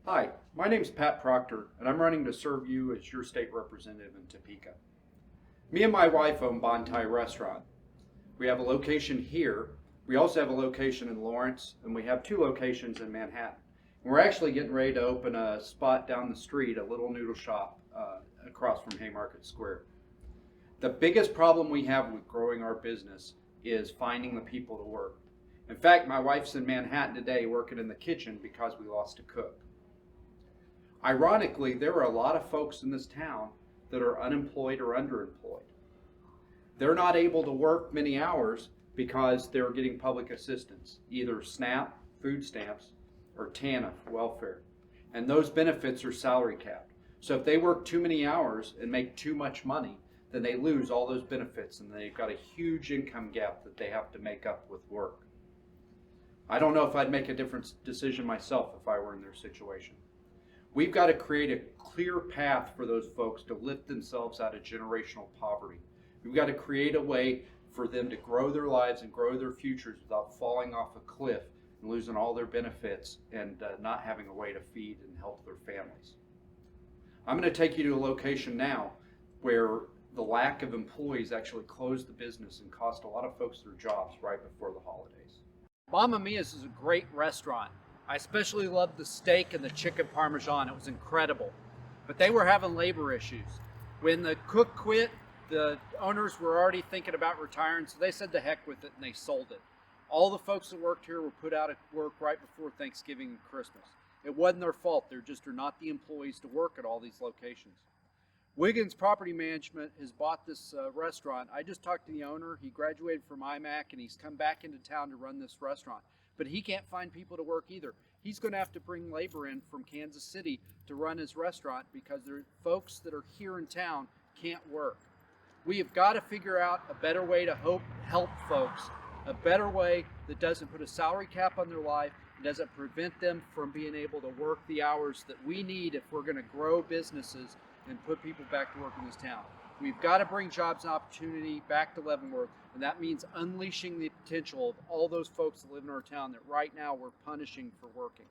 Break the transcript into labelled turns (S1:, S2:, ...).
S1: Hi, my name's Pat Proctor, and I'm running to serve you as your state representative in Topeka. Me and my wife own Bon Thai Restaurant. We have a location here. We also have a location in Lawrence, and we have two locations in Manhattan. And we're actually getting ready to open a spot down the street, a little noodle shop across from Haymarket Square. The biggest problem we have with growing our business is finding the people to work. In fact, my wife's in Manhattan today working in the kitchen because we lost a cook. Ironically, there are a lot of folks in this town that are unemployed or underemployed. They're not able to work many hours because they're getting public assistance, either SNAP, food stamps, or TANF, welfare. And those benefits are salary capped. So if they work too many hours and make too much money, then they lose all those benefits and they've got a huge income gap that they have to make up with work. I don't know if I'd make a different decision myself if I were in their situation. We've got to create a clear path for those folks to lift themselves out of generational poverty. We've got to create a way for them to grow their lives and grow their futures without falling off a cliff and losing all their benefits and not having a way to feed and help their families. I'm going to take you to a location now where the lack of employees actually closed the business and cost a lot of folks their jobs right before the holidays. Mamma Mia's is a great restaurant. I especially loved the steak and the chicken parmesan. It was incredible. But they were having labor issues. When the cook quit, the owners were already thinking about retiring, so they said to heck with it and they sold it. All the folks that worked here were put out of work right before Thanksgiving and Christmas. It wasn't their fault. They just are not the employees to work at all these locations. Wiggins Property Management has bought this restaurant. I just talked to the owner. He graduated from IMAC and he's come back into town to run this restaurant. But he can't find people to work either. He's going to have to bring labor in from Kansas City to run his restaurant because the folks that are here in town can't work. We have got to figure out a better way to help folks, a better way that doesn't put a salary cap on their life and doesn't prevent them from being able to work the hours that we need if we're going to grow businesses and put people back to work in this town. We've got to bring jobs and opportunity back to Leavenworth, and that means unleashing the potential of all those folks that live in our town that right now we're punishing for working.